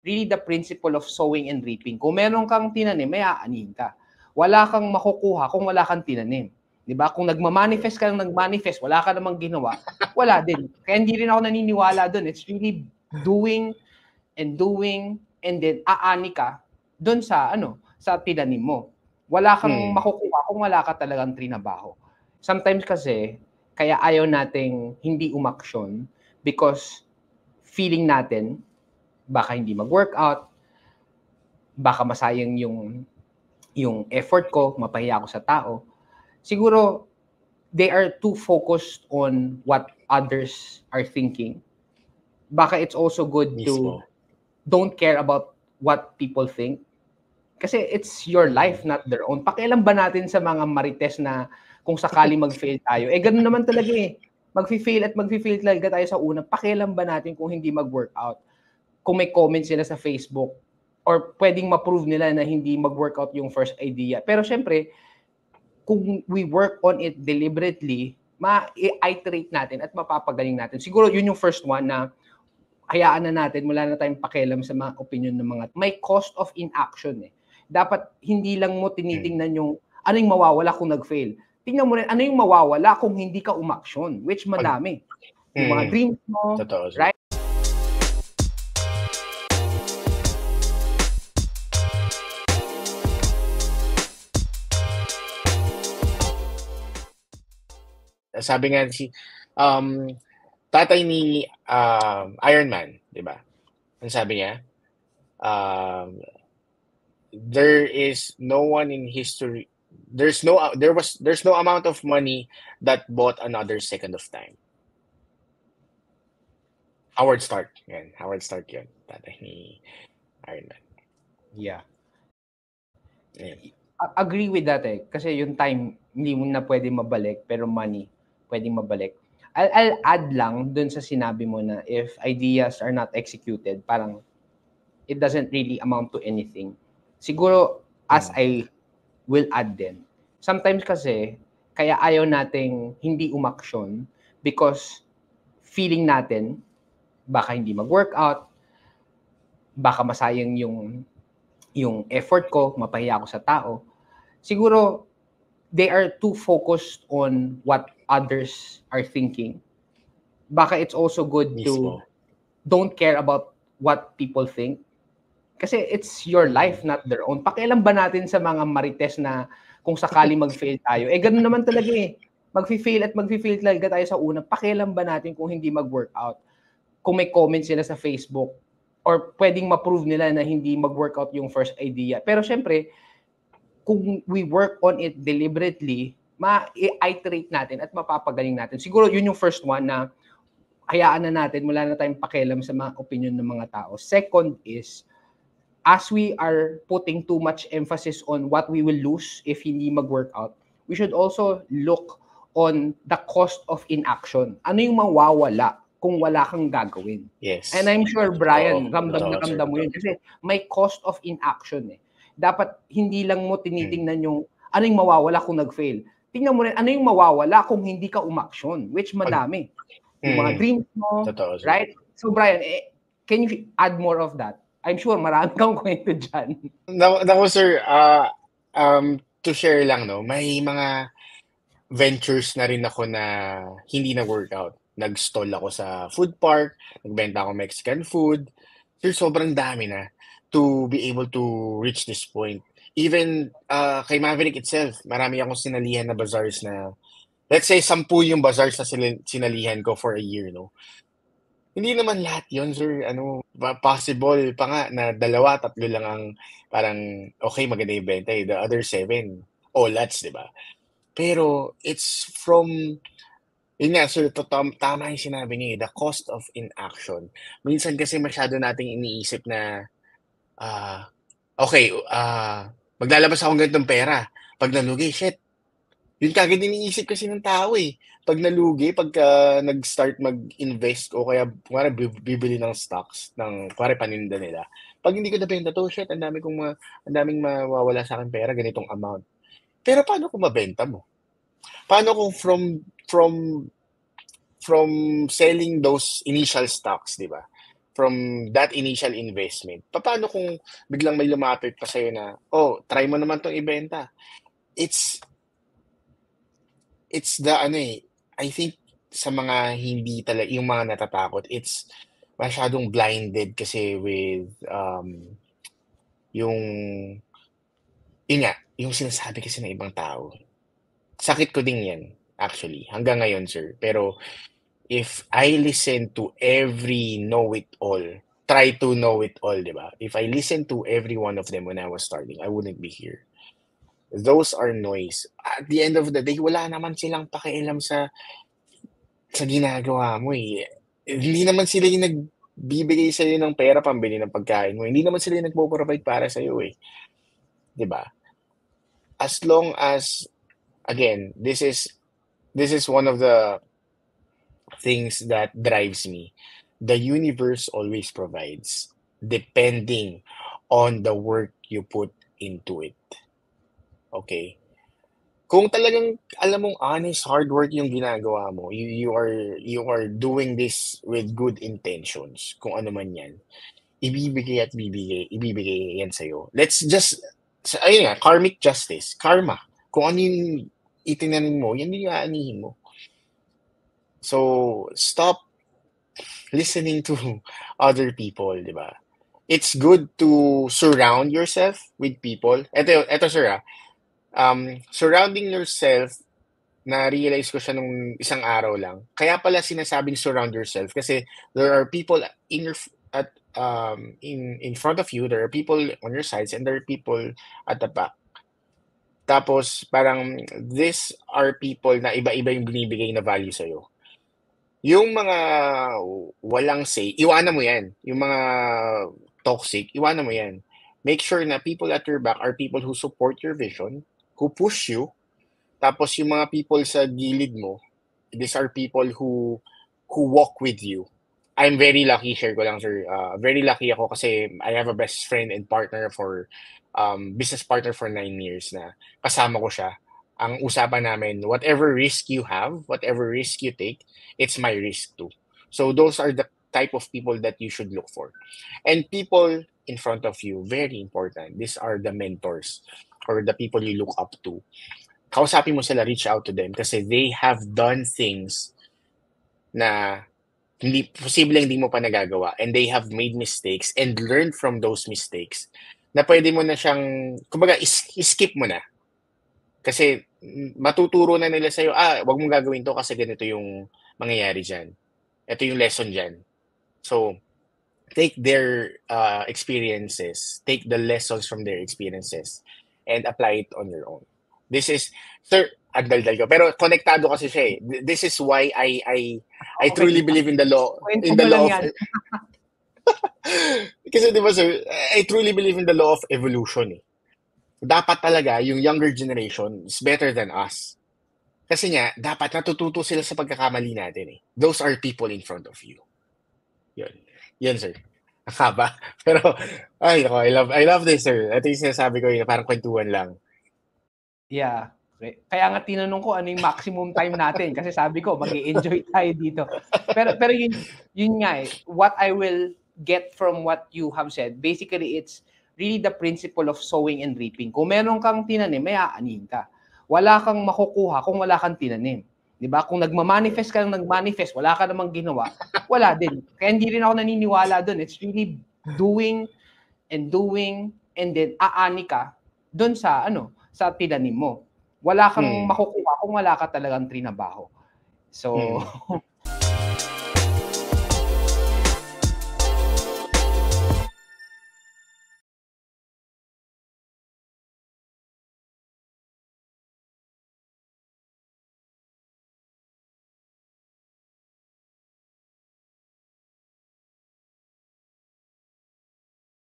really the principle of sowing and reaping. Kung meron kang tinanim, may aanin ka. Wala kang makukuha kung wala kang tinanim. 'Di ba? Kung nagma-manifest ka ng nag-manifest, wala ka namang ginawa, wala din. Kaya hindi rin ako naniniwala doon. It's really doing and then aani ka doon sa sa tinanim mo. Wala kang makukuha kung wala ka talagang trinabaho. Sometimes kasi kaya ayaw nating hindi umaksyon because feeling natin baka hindi mag-workout, baka masayang yung effort ko, mapahiya ako sa tao. Siguro, they are too focused on what others are thinking. Baka it's also good to don't care about what people think. Kasi it's your life, not their own. Pakialam ba natin sa mga marites na kung sakali mag-fail tayo? Ganun naman talaga eh. Mag-fail talaga tayo sa una. Pakialam ba natin kung hindi mag-workout? Kung may comments sila sa Facebook or pwedeng ma-prove nila na hindi mag-workout yung first idea. Pero syempre, kung we work on it deliberately, ma-iterate natin at mapapagaling natin. Siguro yun yung first one na hayaan na natin, wala na tayong pakialam sa mga opinion ng mga. May cost of inaction eh. Dapat hindi lang mo tinitingnan yung ano yung mawawala kung nag-fail. Tingnan mo rin ano yung mawawala kung hindi ka umaksyon, which madami. Yung mga dreams mo, right? Sabi nga si tatay ni Iron Man, 'di ba? Ang sabi niya, there is no one in history, there's no amount of money that bought another second of time. Howard Stark yun, tatay ni Iron Man. Yeah. Agree with that eh. Kasi yung time, hindi mo na pwede mabalik, pero money, pwedeng mabalik. I'll add lang dun sa sinabi mo na if ideas are not executed, parang it doesn't really amount to anything. Siguro, as I will add din, sometimes kasi, kaya ayaw nating hindi umaksyon because feeling natin, baka hindi mag-workout, baka masayang yung effort ko, mapahiya ako sa tao. Siguro, they are too focused on what others are thinking. Baka it's also good to don't care about what people think. Kasi it's your life, not their own. Pakialam ba natin sa mga marites na kung sakali mag-fail tayo? Ganun naman talaga eh. Mag-fail talaga tayo sa una. Pakialam ba natin kung hindi mag-workout? Kung may comments sila sa Facebook or pwedeng ma-prove nila na hindi mag-workout yung first idea. Pero syempre, kung we work on it deliberately, ma-iterate natin at mapapagaling natin. Siguro yun yung first one na hayaan na natin, wala na tayong pakialam sa mga opinion ng mga tao. Second is, as we are putting too much emphasis on what we will lose if hindi mag-workout, we should also look on the cost of inaction. Ano yung mawawala kung wala kang gagawin? Yes. And I'm sure, Brian, ramdam mo yun kasi may cost of inaction eh. Dapat hindi lang mo tinitingnan yung ano yung mawawala kung nag-fail. Tingnan mo rin ano yung mawawala kung hindi ka umaksyon, which madami. Yung mga dreams mo, right? So Brian, can you add more of that? I'm sure marami kang kwento dyan. Nako sir, to share lang, no, may mga ventures na rin ako na hindi na workout. Nag-stall ako sa food park, nagbenta ako Mexican food. Sir, sobrang dami na to be able to reach this point. Even kay Maverick itself, marami akong sinalihan na bazaars na, let's say, 10 yung bazaars na sinalihan ko for a year, no? Hindi naman lahat yun, sir. Possible pa nga na 2, 3 lang ang parang okay, maganda yung benta eh. The other 7, lots, di ba? Pero it's from, yun nga, sir, tama yung sinabi niya, the cost of inaction. Minsan kasi masyado nating iniisip na, maglalabas akong ganitong pera. Pag nalugi, shit. Yun kagad iniisip kasi ng tao eh. Pag nalugi, pagka nag-start mag-invest o kaya bibili ng stocks ng paninda nila. Pag hindi ko nabenta to, shit, ang daming mawawala sa akin pera, ganitong amount. Pero paano kung mabenta mo? Paano kung from selling those initial stocks, di ba? from that initial investment. Paano kung biglang may lumapit pa sa'yo na, oh, try mo naman tong ibenta. It's the I think sa mga hindi talaga, yung mga natatakot, it's masyadong blinded kasi with yung nga, yung sinasabi kasi ng ibang tao. Sakit ko din yan, actually, hanggang ngayon, sir. Pero if I listen to every know-it-all, try to know it all, di ba? If I listen to every one of them when I was starting, I wouldn't be here. Those are noise. At the end of the day, wala naman silang pakialam sa ginagawa mo eh. Hindi naman sila yung nagbibigay sa'yo ng pera pambili ng pagkain mo. Hindi naman sila yung nagpo-provide para sa'yo eh. Di ba? As long as, again, this is one of the things that drives me. The universe always provides depending on the work you put into it. Okay? Kung talagang alam mong honest hard work yung ginagawa mo, you are doing this with good intentions, kung ano man yan, ibibigay yan sa'yo. Let's just, ayun nga, karmic justice, karma. Kung ano yung itinanim mo, yan yung aanihin mo. So, stop listening to other people, di ba? It's good to surround yourself with people. Ito sir, surrounding yourself, na-realize ko siya nung isang araw lang. Kaya pala sinasabing surround yourself kasi there are people in front of you, there are people on your sides, and there are people at the back. Tapos, parang, these are people na iba-iba yung binibigay na value sa'yo. Yung mga walang say, iwanan mo yan. Yung mga toxic, iwanan mo yan. Make sure na people at your back are people who support your vision, who push you. Tapos yung mga people sa gilid mo, these are people who walk with you. I'm very lucky, share ko lang sir. Very lucky ako kasi I have a best friend and partner for, business partner for 9 years na kasama ko siya. Ang usapan namin, whatever risk you have, whatever risk you take, it's my risk too. So those are the type of people that you should look for. And people in front of you, very important. These are the mentors or the people you look up to. Kausapin mo sila, reach out to them kasi they have done things na hindi mo pa nagagawa, and they have made mistakes and learned from those mistakes na pwede mo na siyang, kumbaga, skip mo na. Kasi matuturo na nila sa'yo, wag mong gagawin to kasi ganito yung mangyayari dyan. Ito yung lesson dyan. So, take their experiences, take the lessons from their experiences, and apply it on your own. This is, sir, ang daldal ko. Pero konektado kasi siya eh. This is why I truly believe in the law. In the law of... Kasi di ba sir, I truly believe in the law of evolution eh. Dapat talaga yung younger generation is better than us. Kasi nga, dapat natututo sila sa pagkakamali natin eh. Those are people in front of you. Yun. Yan sir. Akaba. Pero, I love this sir. Ito yung sinasabi ko yun, parang kwentuhan lang. Yeah. Kaya nga tinanong ko ano yung maximum time natin kasi sabi ko mag-i-enjoy tayo dito. Pero yun nga eh, what I will get from what you have said, basically it's really the principle of sowing and reaping. Kung meron kang tinanim, may aanihin ka. Wala kang makukuha kung wala kang tinanim. 'Di ba? Kung nagma-manifest ka ng nag-manifest, wala ka namang ginawa, wala din. Kaya hindi rin ako naniniwala doon. It's really doing and then aani ka doon sa sa tinanim mo. Wala kang makukuha kung wala ka talagang trinabaho. So,